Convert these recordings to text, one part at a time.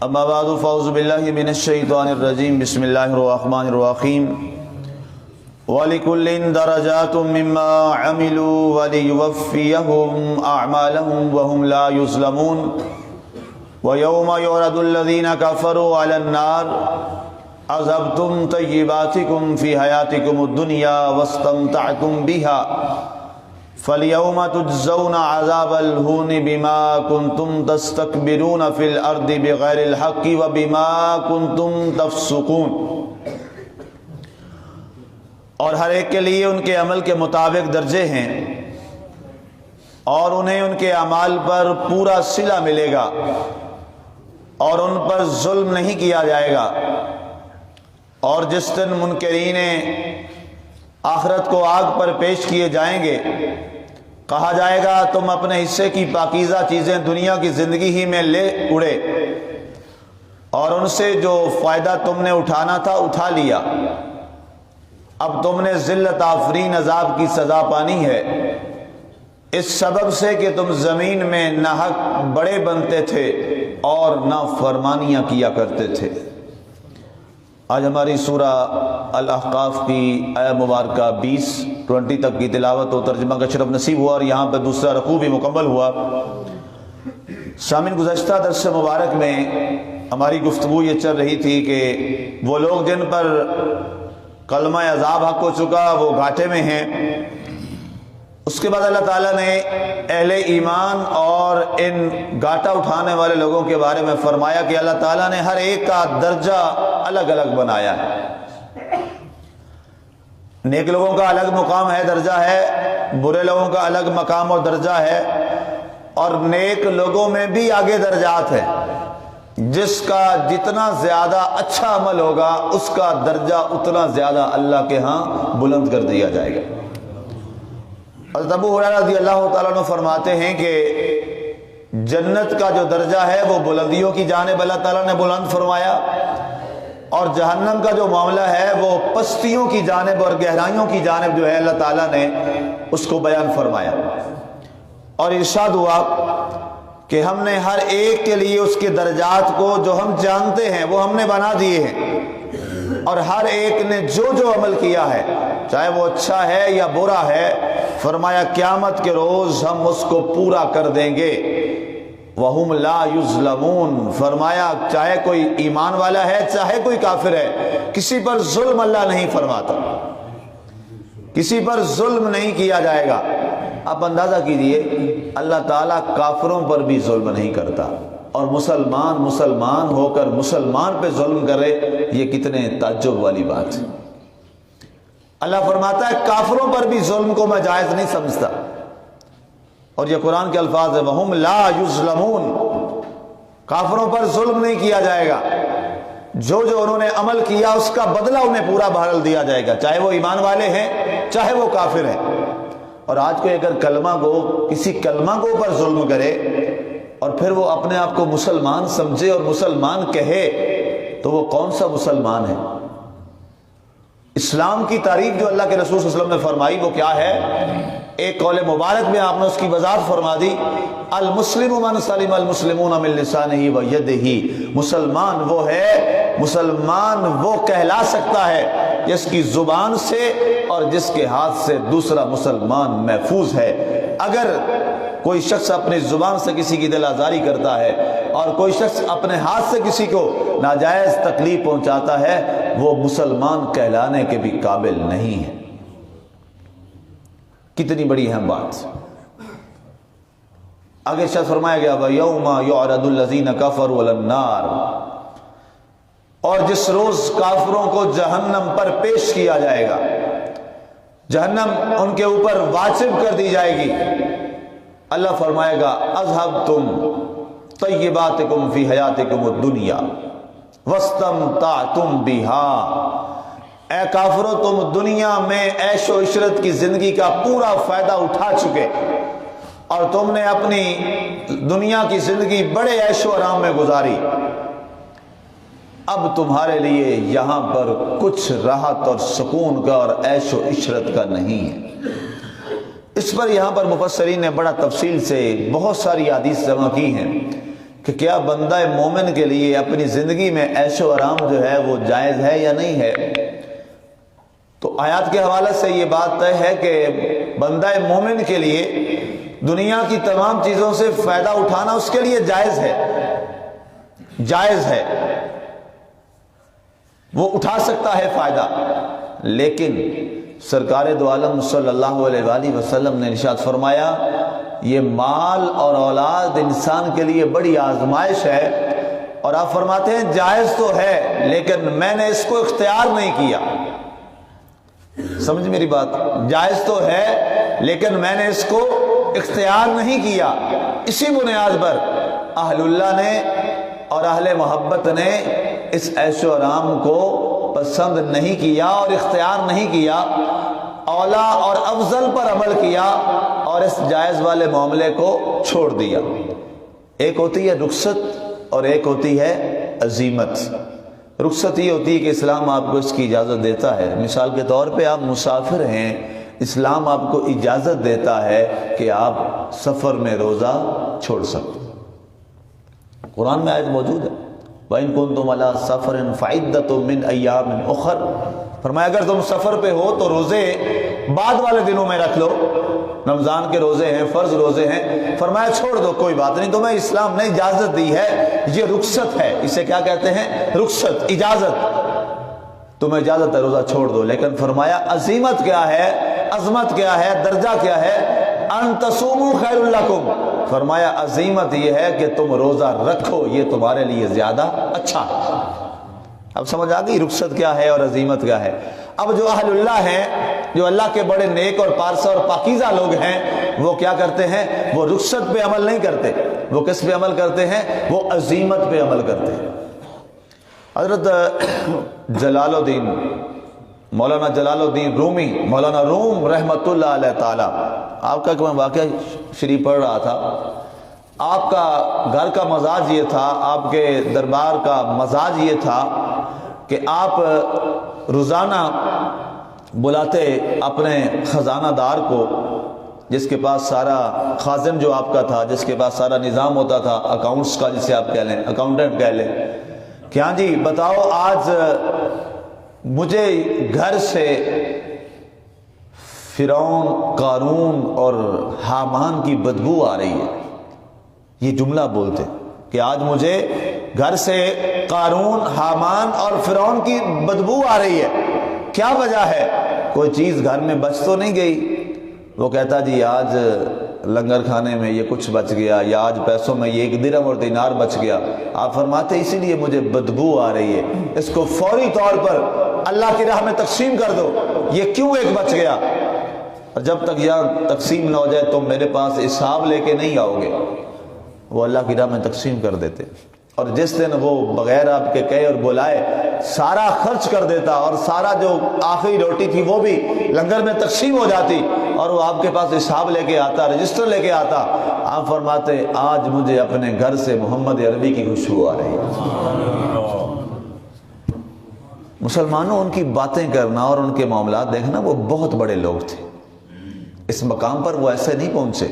اما بعد فاعوذ باللہ من الشیطان الرجیم بسم اللہ الرحمن الرحیم وَلِكُلٍّ دَرَجَاتٌ مِّمَّا عَمِلُوا وَلِيُوَفِّيَهُمْ أَعْمَالَهُمْ وَهُمْ لَا يُظْلَمُونَ وَيَوْمَ يُعْرَضُ الَّذِينَ كَفَرُوا عَلَى النَّارِ أَذْهَبْتُمْ طَيِّبَاتِكُمْ فِي حَيَاتِكُمُ الدُّنْيَا وَاسْتَمْتَعْتُمْ بِهَا فَالْيَوْمَ تُجْزَوْنَ عَذَابَ الْهُونِ بِمَا كُنْتُمْ تَسْتَكْبِرُونَ فِي الْأَرْضِ بِغَيْرِ الْحَقِّ وَبِمَا كُنْتُمْ تَفْسُقُونَ۔ اور ہر ایک کے لیے ان کے عمل کے مطابق درجے ہیں اور انہیں ان کے اعمال پر پورا صلہ ملے گا اور ان پر ظلم نہیں کیا جائے گا۔ اور جس دن منکرین آخرت کو آگ پر پیش کیے جائیں گے، کہا جائے گا تم اپنے حصے کی پاکیزہ چیزیں دنیا کی زندگی ہی میں لے اڑے اور ان سے جو فائدہ تم نے اٹھانا تھا اٹھا لیا، اب تم نے ذلت آفرین عذاب کی سزا پانی ہے اس سبب سے کہ تم زمین میں ناحق بڑے بنتے تھے اور نافرمانیاں کیا کرتے تھے۔ آج ہماری سورہ الاحقاف کی آیہ مبارکہ 20 تک کی تلاوت و ترجمہ کا شرف نصیب ہوا اور یہاں پہ دوسرا رکوع بھی مکمل ہوا۔ سامعین، گزشتہ درس مبارک میں ہماری گفتگو یہ چل رہی تھی کہ وہ لوگ جن پر کلمہ عذاب حق ہو چکا وہ گھاٹے میں ہیں۔ اس کے بعد اللہ تعالیٰ نے اہل ایمان اور ان گھاٹا اٹھانے والے لوگوں کے بارے میں فرمایا کہ اللہ تعالیٰ نے ہر ایک کا درجہ الگ الگ بنایا ہے۔ نیک لوگوں کا الگ مقام ہے، درجہ ہے، برے لوگوں کا الگ مقام اور درجہ ہے، اور نیک لوگوں میں بھی آگے درجات ہیں۔ جس کا جتنا زیادہ اچھا عمل ہوگا اس کا درجہ اتنا زیادہ اللہ کے ہاں بلند کر دیا جائے گا۔ حضرت ابو ہریرہ رضی اللہ تعالیٰ عنہ فرماتے ہیں کہ جنت کا جو درجہ ہے وہ بلندیوں کی جانب اللہ تعالیٰ نے بلند فرمایا، اور جہنم کا جو معاملہ ہے وہ پستیوں کی جانب اور گہرائیوں کی جانب جو ہے اللہ تعالیٰ نے اس کو بیان فرمایا، اور ارشاد ہوا کہ ہم نے ہر ایک کے لیے اس کے درجات کو جو ہم جانتے ہیں وہ ہم نے بنا دیے ہیں، اور ہر ایک نے جو جو عمل کیا ہے چاہے وہ اچھا ہے یا برا ہے، فرمایا قیامت کے روز ہم اس کو پورا کر دیں گے۔ وَهُمْ لَا يُظْلَمُونَ، فرمایا چاہے کوئی ایمان والا ہے چاہے کوئی کافر ہے، کسی پر ظلم اللہ نہیں فرماتا، کسی پر ظلم نہیں کیا جائے گا۔ آپ اندازہ کیجئے اللہ تعالیٰ کافروں پر بھی ظلم نہیں کرتا، اور مسلمان ہو کر مسلمان پہ ظلم کرے، یہ کتنے تعجب والی بات ہے۔ اللہ فرماتا ہے کافروں پر بھی ظلم کو میں جائز نہیں سمجھتا، اور یہ قرآن کے الفاظ ہیں وَهُمْ لَا يُظْلَمُونَ، کافروں پر ظلم نہیں کیا جائے گا، جو جو انہوں نے عمل کیا اس کا بدلہ انہیں پورا بہرحال دیا جائے گا، چاہے وہ ایمان والے ہیں چاہے وہ کافر ہیں۔ اور آج کوئی اگر کسی کلمہ گو پر ظلم کرے اور پھر وہ اپنے آپ کو مسلمان سمجھے اور مسلمان کہے تو وہ کون سا مسلمان ہے؟ اسلام کی تعریف جو اللہ کے رسول صلی اللہ علیہ وسلم نے فرمائی وہ کیا ہے؟ ایک قول مبارک میں آپ نے اس کی وضاحت فرما دی، المسلم من سلم المسلمون من لسانہ و یدہ، مسلمان وہ ہے، مسلمان وہ کہلا سکتا ہے جس کی زبان سے اور جس کے ہاتھ سے دوسرا مسلمان محفوظ ہے۔ اگر کوئی شخص اپنی زبان سے کسی کی دل آزاری کرتا ہے اور کوئی شخص اپنے ہاتھ سے کسی کو ناجائز تکلیف پہنچاتا ہے، وہ مسلمان کہلانے کے بھی قابل نہیں ہے۔ کتنی بڑی اہم بات۔ آگے ارشاد فرمایا گیا وَيَوْمَ يُعْرَضُ الَّذِينَ كَفَرُوا عَلَى النَّارِ، اور جس روز کافروں کو جہنم پر پیش کیا جائے گا، جہنم ان کے اوپر واجب کر دی جائے گی، اللہ فرمائے گا اذهبتم طیباتکم فی حیاتکم الدنیا واستمتعتم بها، اے کافرو تم دنیا میں عیش و عشرت کی زندگی کا پورا فائدہ اٹھا چکے اور تم نے اپنی دنیا کی زندگی بڑے عیش و آرام میں گزاری، اب تمہارے لیے یہاں پر کچھ راحت اور سکون کا اور عیش و عشرت کا نہیں ہے۔ اس پر یہاں پر مفسرین نے بڑا تفصیل سے بہت ساری حدیث جمع کی ہیں کہ کیا بندہ مومن کے لیے اپنی زندگی میں عیش و آرام جو ہے وہ جائز ہے یا نہیں ہے؟ تو آیات کے حوالے سے یہ بات طے ہے کہ بندہ مومن کے لیے دنیا کی تمام چیزوں سے فائدہ اٹھانا اس کے لیے جائز ہے، جائز ہے، وہ اٹھا سکتا ہے فائدہ۔ لیکن سرکار دو عالم صلی اللہ علیہ وآلہ وسلم نے ارشاد فرمایا یہ مال اور اولاد انسان کے لیے بڑی آزمائش ہے، اور آپ فرماتے ہیں جائز تو ہے لیکن میں نے اس کو اختیار نہیں کیا۔ سمجھ میری بات؟ جائز تو ہے لیکن میں نے اس کو اختیار نہیں کیا۔ اسی بنیاد پر اہل اللہ نے اور اہل محبت نے اس عیش و آرام کو پسند نہیں کیا اور اختیار نہیں کیا، اولا اور افضل پر عمل کیا اور اس جائز والے معاملے کو چھوڑ دیا۔ ایک ہوتی ہے رخصت اور ایک ہوتی ہے عزیمت۔ رخصت یہ ہوتی ہے کہ اسلام آپ کو اس کی اجازت دیتا ہے، مثال کے طور پہ آپ مسافر ہیں، اسلام آپ کو اجازت دیتا ہے کہ آپ سفر میں روزہ چھوڑ سکتے۔ قرآن میں آیت موجود ہے وَإِن كُنتُمْ عَلَىٰ سَفَرٍ فَعِدَّةٌ مِّنْ أَيَّامٍ أُخَرَ، فرمایا اگر تم سفر پہ ہو تو روزے بعد والے دنوں میں رکھ لو، رمضان کے روزے ہیں، فرض روزے ہیں، فرمایا چھوڑ دو کوئی بات نہیں، تمہیں اسلام نے اجازت دی ہے، یہ رخصت ہے، اسے کیا کہتے ہیں؟ رخصت، اجازت، تمہیں اجازت ہے روزہ چھوڑ دو۔ لیکن فرمایا عزیمت کیا ہے، عظمت کیا ہے، درجہ کیا ہے؟ ان تصوموا خیر لکم، فرمایا عزیمت یہ ہے کہ تم روزہ رکھو، یہ تمہارے لیے زیادہ اچھا ہے۔ اب سمجھ آ گئی رخصت کیا ہے اور عزیمت کیا ہے؟ اب جو اہل اللہ ہیں، جو اللہ کے بڑے نیک اور پارسا اور پاکیزہ لوگ ہیں، وہ کیا کرتے ہیں؟ وہ رخصت پہ عمل نہیں کرتے، وہ کس پہ عمل کرتے ہیں؟ وہ عزیمت پہ عمل کرتے ہیں۔ حضرت جلال الدین مولانا جلال الدین رومی، مولانا روم رحمۃ اللہ علیہ تعالی، آپ کا میں واقعہ شریف پڑھ رہا تھا، آپ کا گھر کا مزاج یہ تھا، آپ کے دربار کا مزاج یہ تھا کہ آپ روزانہ بلاتے اپنے خزانہ دار کو، جس کے پاس سارا خازن جو آپ کا تھا، جس کے پاس سارا نظام ہوتا تھا اکاؤنٹس کا، جسے آپ کہہ لیں اکاؤنٹنٹ کہہ لیں، کہ ہاں جی بتاؤ آج مجھے گھر سے فرعون، قارون اور حامان کی بدبو آ رہی ہے۔ یہ جملہ بولتے کہ آج مجھے گھر سے قارون، حامان اور فرعون کی بدبو آ رہی ہے، کیا وجہ ہے؟ کوئی چیز گھر میں بچ تو نہیں گئی؟ وہ کہتا جی آج لنگر کھانے میں یہ کچھ بچ گیا، یا آج پیسوں میں یہ 1 درہم اور دینار بچ گیا۔ آپ فرماتے اسی لیے مجھے بدبو آ رہی ہے، اس کو فوری طور پر اللہ کی راہ میں تقسیم کر دو، یہ کیوں ایک بچ گیا؟ اور جب تک یہ تقسیم نہ ہو جائے تم میرے پاس حساب لے کے نہیں آؤ گے۔ وہ اللہ کی راہ میں تقسیم کر دیتے، اور جس دن وہ بغیر آپ کے کہے اور بلائے سارا خرچ کر دیتا، اور سارا جو آخری روٹی تھی وہ بھی لنگر میں تقسیم ہو جاتی، اور وہ آپ کے پاس حساب لے کے آتا، رجسٹر لے کے آتا۔ آپ فرماتے آج مجھے اپنے گھر سے محمد عربی کی خوشبو آ رہی ہے۔ مسلمانوں، ان کی باتیں کرنا اور ان کے معاملات دیکھنا، وہ بہت بڑے لوگ تھے، اس مقام پر وہ ایسے نہیں پہنچے،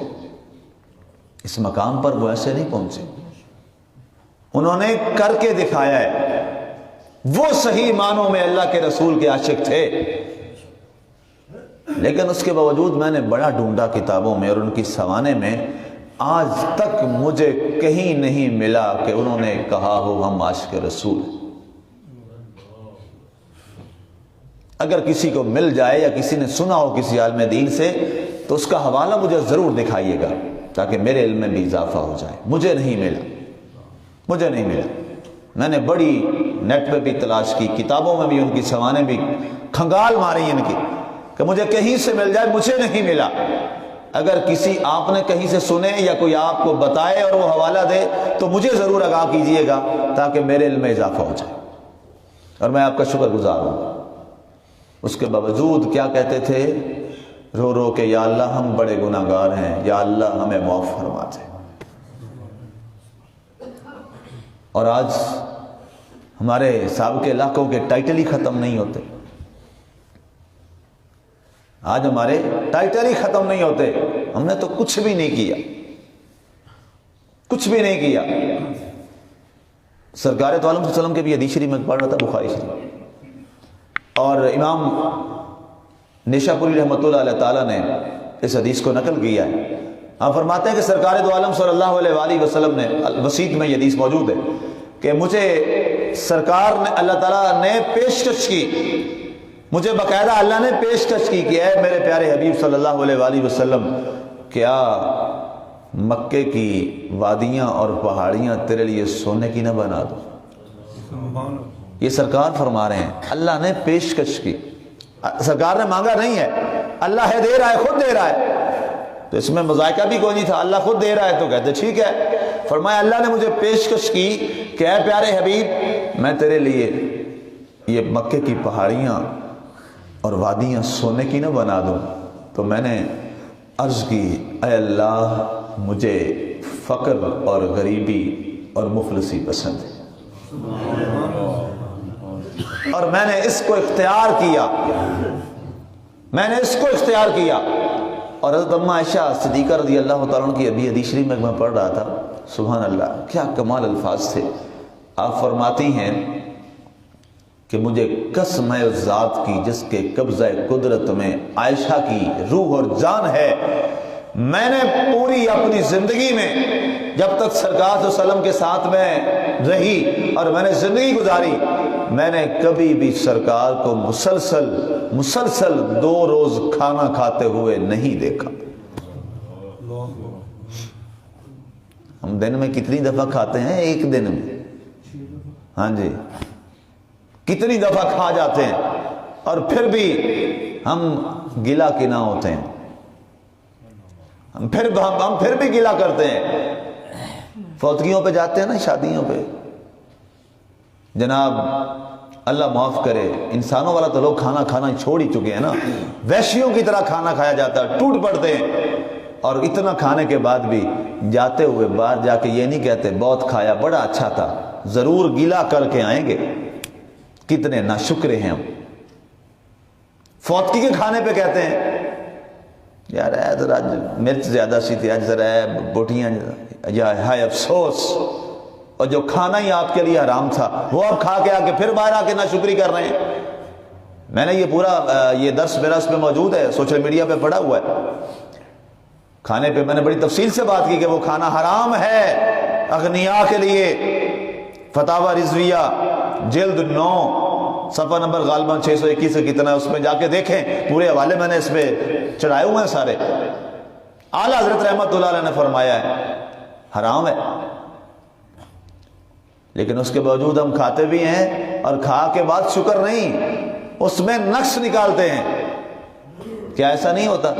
اس مقام پر وہ ایسے نہیں پہنچے، انہوں نے کر کے دکھایا ہے۔ وہ صحیح معنوں میں اللہ کے رسول کے عاشق تھے، لیکن اس کے باوجود میں نے بڑا ڈھونڈا کتابوں میں اور ان کی سوانے میں، آج تک مجھے کہیں نہیں ملا کہ انہوں نے کہا ہو ہم عاشق رسول ہیں۔ اگر کسی کو مل جائے یا کسی نے سنا ہو کسی عالم دین سے تو اس کا حوالہ مجھے ضرور دکھائیے گا تاکہ میرے علم میں بھی اضافہ ہو جائے۔ مجھے نہیں ملا، مجھے نہیں ملا۔ میں نے بڑی نیٹ پہ بھی تلاش کی، کتابوں میں بھی ان کی سوانے بھی کھنگال ماری ان کی کہ مجھے کہیں سے مل جائے، مجھے نہیں ملا۔ اگر کسی آپ نے کہیں سے سنے یا کوئی آپ کو بتائے اور وہ حوالہ دے تو مجھے ضرور آگاہ کیجئے گا تاکہ میرے علم میں اضافہ ہو جائے، اور میں آپ کا شکر گزار ہوں۔ اس کے باوجود کیا کہتے تھے؟ رو رو کے یا اللہ ہم بڑے گناہ گار ہیں، یا اللہ ہمیں معاف فرما دے۔ اور آج ہمارے سابقے علاقوں کے ٹائٹل ہی ختم نہیں ہوتے، آج ہمارے ٹائٹل ہی ختم نہیں ہوتے۔ ہم نے تو کچھ بھی نہیں کیا، کچھ بھی نہیں کیا۔ سرکار تو عالم صلی اللہ علیہ وسلم کے بھی حدیث شریف میں پڑھ رہا تھا، بخاری شریف، اور امام نیشاپوری رحمۃ اللہ علیہ تعالیٰ نے اس حدیث کو نقل کیا ہے۔ ہم فرماتے ہیں کہ سرکار دو عالم صلی اللہ علیہ وآلہ وسلم نے، الوسیط میں یہ حدیث موجود ہے کہ مجھے سرکار نے، اللہ تعالیٰ نے پیشکش کی، مجھے باقاعدہ اللہ نے پیشکش کی کہ اے میرے پیارے حبیب صلی اللہ علیہ وآلہ وسلم، کیا مکے کی وادیاں اور پہاڑیاں تیرے لیے سونے کی نہ بنا دو؟ یہ سرکار فرما رہے ہیں، اللہ نے پیشکش کی، سرکار نے مانگا نہیں ہے، اللہ ہے دے رہا ہے، خود دے رہا ہے، تو اس میں مذائقہ بھی کوئی نہیں تھا، اللہ خود دے رہا ہے تو کہتے ٹھیک ہے۔ فرمایا اللہ نے مجھے پیشکش کی کہ اے پیارے حبیب، میں تیرے لیے یہ مکے کی پہاڑیاں اور وادیاں سونے کی نہ بنا دوں، تو میں نے عرض کی اے اللہ مجھے فقر اور غریبی اور مفلسی پسند ہے، اور میں نے اس کو اختیار کیا، میں نے اس کو اختیار کیا۔ اور حضرت اماں عائشہ صدیقہ رضی اللہ تعالیٰ عنہ کی ابھی حدیث شریف میں پڑھ رہا تھا، سبحان اللہ کیا کمال الفاظ تھے۔ آپ فرماتی ہیں کہ مجھے قسم ہے اس ذات کی جس کے قبضہ قدرت میں عائشہ کی روح اور جان ہے، میں نے پوری اپنی زندگی میں جب تک سرکار صلی اللہ علیہ وسلم کے ساتھ میں رہی اور میں نے زندگی گزاری، میں نے کبھی بھی سرکار کو مسلسل 2 روز کھانا کھاتے ہوئے نہیں دیکھا۔ ہم دن میں کتنی دفعہ کھاتے ہیں؟ ایک دن میں، ہاں جی، کتنی دفعہ کھا جاتے ہیں، اور پھر بھی ہم گلا کنا ہوتے ہیں، ہم پھر بھی گلا کرتے ہیں۔ فوتگیوں پہ جاتے ہیں نا، شادیوں پہ، جناب اللہ معاف کرے، انسانوں والا تو لوگ کھانا کھانا چھوڑ ہی چکے ہیں نا، وحشیوں کی طرح کھانا کھایا جاتا ہے، ٹوٹ پڑتے ہیں، اور اتنا کھانے کے بعد بھی جاتے ہوئے باہر جا کے یہ نہیں کہتے بہت کھایا، بڑا اچھا تھا، ضرور گلا کر کے آئیں گے۔ کتنے ناشکرے ہیں ہم، فوتگی کے کھانے پہ کہتے ہیں یار ذرا مرچ زیادہ سی تھی، ذرا بوٹیاں، یا ہائے افسوس، اور جو کھانا ہی آپ کے لیے حرام تھا وہ آپ کھا کے آ کے پھر باہر آ کے ناشکری کر رہے ہیں۔ میں نے یہ پورا یہ درس میرا اس پہ موجود ہے، سوشل میڈیا پہ پڑا ہوا ہے، کھانے پہ میں نے بڑی تفصیل سے بات کی کہ وہ کھانا حرام ہے اغنیاء کے لیے۔ فتاوی رضویہ جلد 9 صفحہ نمبر غالباً 621 سے کتنا ہے، اس میں جا کے دیکھیں، پورے حوالے میں نے اس پہ چڑھائے ہوئے ہیں سارے۔ اعلیٰ حضرت رحمت اللہ علیہ نے فرمایا ہے حرام ہے، لیکن اس کے باوجود ہم کھاتے بھی ہیں، اور کھا کے بعد شکر نہیں، اس میں نقص نکالتے ہیں۔ کیا ایسا نہیں ہوتا؟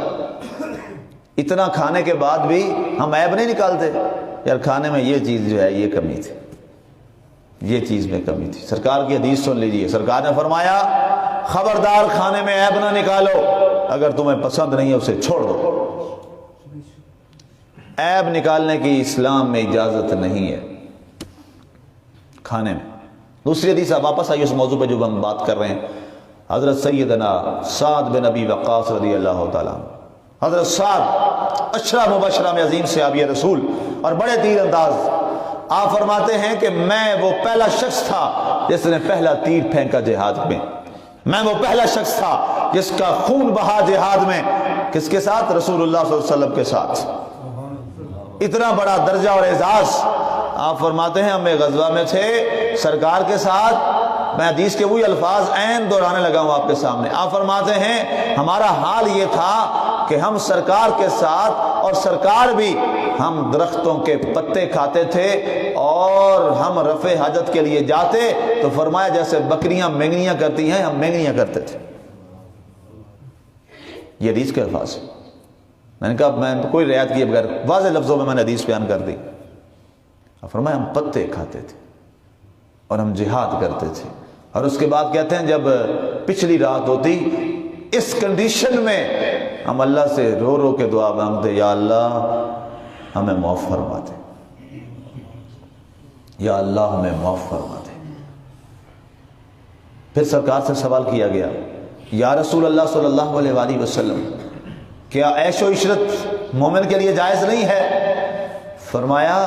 اتنا کھانے کے بعد بھی ہم عیب نہیں نکالتے، یار کھانے میں یہ چیز جو ہے یہ کمی تھی، یہ چیز میں کمی تھی۔ سرکار کی حدیث سن لیجئے، سرکار نے فرمایا خبردار کھانے میں عیب نہ نکالو، اگر تمہیں پسند نہیں ہے اسے چھوڑ دو۔ عیب نکالنے کی اسلام میں اجازت نہیں ہے کھانے میں۔ دوسری حدیث، آپ واپس آئیے اس موضوع پہ جو ہم بات کر رہے ہیں، حضرت سیدنا سعد بن ابی وقاص رضی اللہ تعالیٰ عنہ۔ حضرت سعد عشرہ مبشرہ میں عظیم صحابی رسول اور بڑے تیر انداز، آپ فرماتے ہیں کہ میں وہ پہلا شخص تھا جس نے پہلا تیر پھینکا جہاد میں، میں وہ پہلا شخص تھا جس کا خون بہا جہاد میں، کس کے ساتھ؟ رسول اللہ صلی اللہ علیہ وسلم کے ساتھ۔ اتنا بڑا درجہ اور اعزاز۔ آپ فرماتے ہیں ہم ایک غزوہ میں تھے سرکار کے ساتھ، میں حدیث کے وہی الفاظ عین دہرانے لگا ہوں آپ کے سامنے۔ آپ فرماتے ہیں ہمارا حال یہ تھا کہ ہم سرکار کے ساتھ، اور سرکار بھی، ہم درختوں کے پتے کھاتے تھے، اور ہم رفع حاجت کے لیے جاتے تو فرمایا جیسے بکریاں مینگنیاں کرتی ہیں ہم مینگنیاں کرتے تھے۔ یہ حدیث کے الفاظ ہیں۔ میں نے کہا میں کوئی رعایت کیے بغیر واضح لفظوں میں میں نے حدیث بیان کر دی۔ فرمایا ہم پتے کھاتے تھے اور ہم جہاد کرتے تھے، اور اس کے بعد کہتے ہیں جب پچھلی رات ہوتی اس کنڈیشن میں ہم اللہ سے رو رو کے دعا مانگتے، یا اللہ ہمیں معاف فرما دے، یا اللہ ہمیں معاف فرما دے۔ پھر سرکار سے سوال کیا گیا، یا رسول اللہ صلی اللہ علیہ وآلہ وسلم، کیا عیش و عشرت مومن کے لیے جائز نہیں ہے؟ فرمایا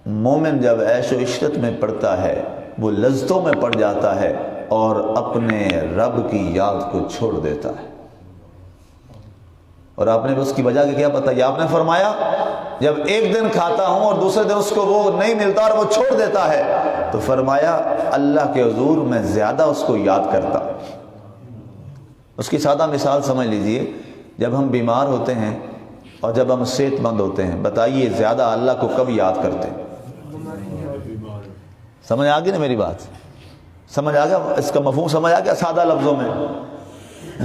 مومن جب عیش و عشرت میں پڑتا ہے وہ لذتوں میں پڑ جاتا ہے اور اپنے رب کی یاد کو چھوڑ دیتا ہے. اور آپ نے اس کی وجہ کیا بتایا؟ آپ نے فرمایا جب ایک دن کھاتا ہوں اور دوسرے دن اس کو وہ نہیں ملتا اور وہ چھوڑ دیتا ہے تو فرمایا اللہ کے حضور میں زیادہ اس کو یاد کرتا. اس کی سادہ مثال سمجھ لیجئے، جب ہم بیمار ہوتے ہیں اور جب ہم صحت مند ہوتے ہیں، بتائیے زیادہ اللہ کو کب یاد کرتے ہیں؟ سمجھ آ گئی نا میری بات؟ سمجھ آ گیا اس کا مفہوم؟ سمجھ آ گیا سادہ لفظوں میں؟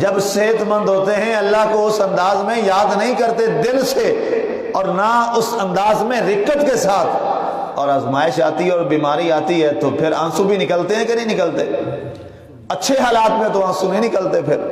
جب صحت مند ہوتے ہیں اللہ کو اس انداز میں یاد نہیں کرتے دل سے، اور نہ اس انداز میں رکت کے ساتھ، اور آزمائش آتی ہے اور بیماری آتی ہے تو پھر آنسو بھی نکلتے ہیں کہ نہیں نکلتے؟ اچھے حالات میں تو آنسو نہیں نکلتے، پھر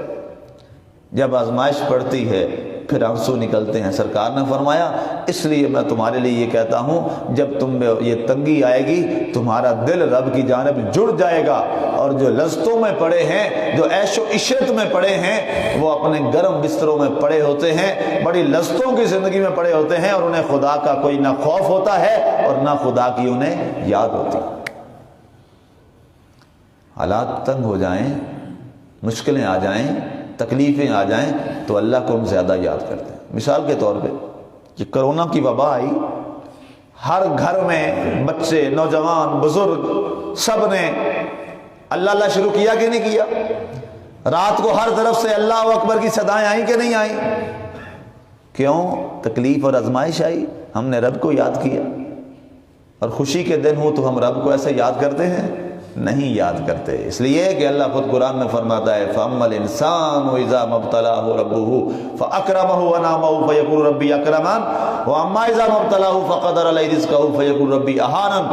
جب آزمائش پڑتی ہے پھر آنسو نکلتے ہیں. سرکار نے فرمایا اس لیے میں تمہارے لیے یہ کہتا ہوں جب تم میں یہ تنگی آئے گی تمہارا دل رب کی جانب جڑ جائے گا، اور جو لذتوں میں پڑے ہیں، جو عیش و عشرت میں پڑے ہیں، وہ اپنے گرم بستروں میں پڑے ہوتے ہیں، بڑی لذتوں کی زندگی میں پڑے ہوتے ہیں، اور انہیں خدا کا کوئی نہ خوف ہوتا ہے اور نہ خدا کی انہیں یاد ہوتی. حالات تنگ ہو جائیں، مشکلیں آ جائیں، تکلیفیں آ جائیں تو اللہ کو ہم زیادہ یاد کرتے ہیں. مثال کے طور پہ یہ کرونا کی وبا آئی، ہر گھر میں بچے، نوجوان، بزرگ سب نے اللہ اللہ شروع کیا کہ نہیں کیا؟ رات کو ہر طرف سے اللہ اکبر کی صدائیں آئیں کہ نہیں آئیں؟ کیوں؟ تکلیف اور آزمائش آئی، ہم نے رب کو یاد کیا. اور خوشی کے دن ہو تو ہم رب کو ایسے یاد کرتے ہیں؟ نہیں یاد کرتے. اس لیے کہ اللہ خود قرآن میں فرماتا ہے فَأَمَّا الْإِنسَانُ إِذَا مَا ابْتَلَاهُ رَبُّهُ فَأَكْرَمَهُ وَنَعَمَهُ فَيَقُولُ رَبِّي أَكْرَمَنِ وَأَمَّا إِذَا مَا ابْتَلَاهُ فَقَدَرَ عَلَيْهِ رِزْقَهُ فَيَقُولُ رَبِّي أَهَانَنِ.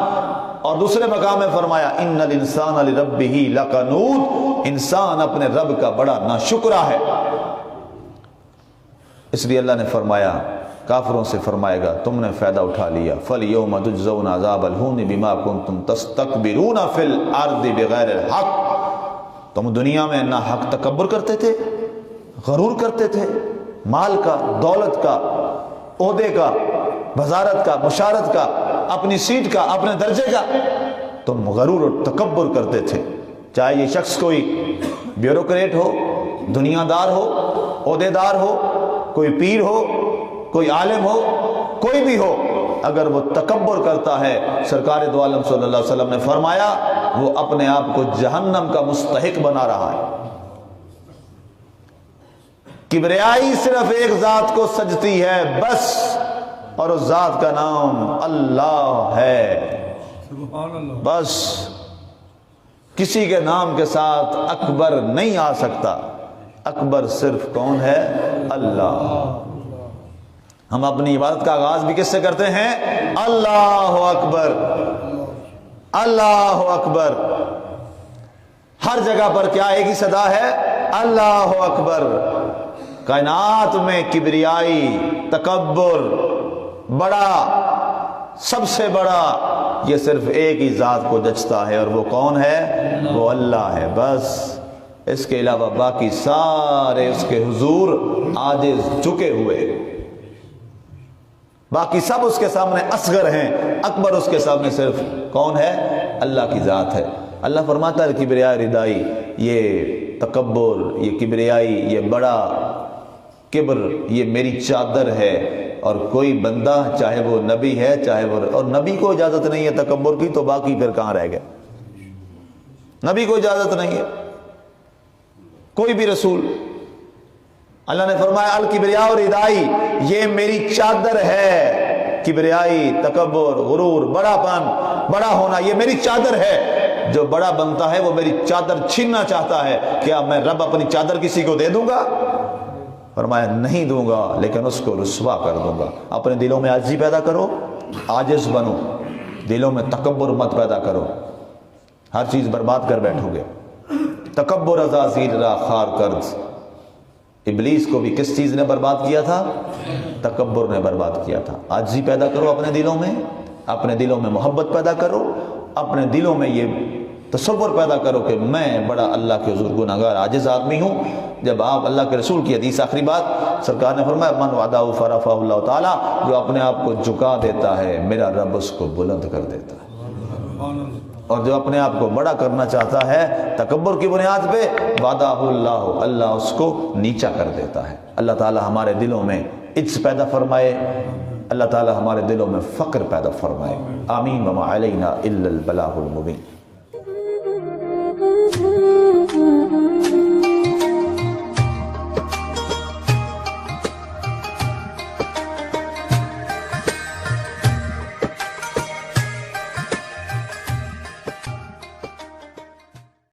اور دوسرے مقام میں فرمایا إِنَّ الْإِنسَانَ لِرَبِّهِ لَقَنُوطٌ، انسان اپنے رب کا بڑا ناشکرا ہے. اس لیے اللہ نے فرمایا کافروں سے فرمائے گا تم نے فائدہ اٹھا لیا، فَالْيَوْمَ تُجْزَوْنَ عَذَابَ الْهُونِ بِمَا كُنْتُمْ تَسْتَكْبِرُونَ فِي الْأَرْضِ بِغَيْرِ الْحَقِّ. تم دنیا میں نہ حق تکبر کرتے تھے، غرور کرتے تھے، مال کا، دولت کا، عہدے کا، وزارت کا، مشارت کا، اپنی سیٹ کا، اپنے درجے کا، تم غرور اور تکبر کرتے تھے. چاہے یہ شخص کوئی بیوروکریٹ ہو، دنیا دار ہو، عہدے دار ہو، کوئی پیر ہو، کوئی عالم ہو، کوئی بھی ہو، اگر وہ تکبر کرتا ہے سرکار دو عالم صلی اللہ علیہ وسلم نے فرمایا وہ اپنے آپ کو جہنم کا مستحق بنا رہا ہے. کبریائی صرف ایک ذات کو سجتی ہے بس، اور اس ذات کا نام اللہ ہے. بس کسی کے نام کے ساتھ اکبر نہیں آ سکتا. اکبر صرف کون ہے؟ اللہ. ہم اپنی عبادت کا آغاز بھی کس سے کرتے ہیں؟ اللہ اکبر، اللہ اکبر. ہر جگہ پر کیا ایک ہی صدا ہے؟ اللہ اکبر. کائنات میں کبریائی، تکبر، بڑا، سب سے بڑا، یہ صرف ایک ہی ذات کو جچتا ہے، اور وہ کون ہے؟ وہ اللہ ہے. بس اس کے علاوہ باقی سارے اس کے حضور عاجز جھکے ہوئے، باقی سب اس کے سامنے اصغر ہیں. اکبر اس کے سامنے صرف کون ہے؟ اللہ کی ذات ہے. اللہ فرماتا ہے کبریائی ردائی، یہ تکبر، یہ کبریائی، یہ بڑا کبر، یہ میری چادر ہے. اور کوئی بندہ چاہے وہ نبی ہے چاہے وہ، اور نبی کو اجازت نہیں ہے تکبر کی تو باقی پھر کہاں رہ گئے؟ نبی کو اجازت نہیں ہے، کوئی بھی رسول. اللہ نے فرمایا الکبریاء ردائی، یہ میری چادر ہے. کبریائی، تکبر، غرور، بڑا پن، بڑا ہونا، یہ میری چادر ہے. جو بڑا بنتا ہے وہ میری چادر چھیننا چاہتا ہے. کیا میں رب اپنی چادر کسی کو دے دوں گا؟ فرمایا نہیں دوں گا، لیکن اس کو رسوا کر دوں گا. اپنے دلوں میں عاجزی پیدا کرو، عاجز بنو. دلوں میں تکبر مت پیدا کرو، ہر چیز برباد کر بیٹھو گے. تکبر ازازیل را خار کرد. ابلیس کو بھی کس چیز نے برباد کیا تھا؟ تکبر نے برباد کیا تھا. عاجزی پیدا کرو اپنے دلوں میں، اپنے دلوں میں محبت پیدا کرو، اپنے دلوں میں یہ تصور پیدا کرو کہ میں بڑا اللہ کے حضور گناہگار عاجز آدمی ہوں. جب آپ اللہ کے رسول کی حدیث آخری بات سرکار نے فرمایا من وعدہ فرفعہ اللہ تعالیٰ، جو اپنے آپ کو جھکا دیتا ہے میرا رب اس کو بلند کر دیتا ہے، اور جو اپنے آپ کو بڑا کرنا چاہتا ہے تکبر کی بنیاد پہ وعدہ اللہ اس کو نیچا کر دیتا ہے. اللہ تعالیٰ ہمارے دلوں میں عجز پیدا فرمائے، اللہ تعالیٰ ہمارے دلوں میں فقر پیدا فرمائے. آمین وما علینا الا البلاغ المبین.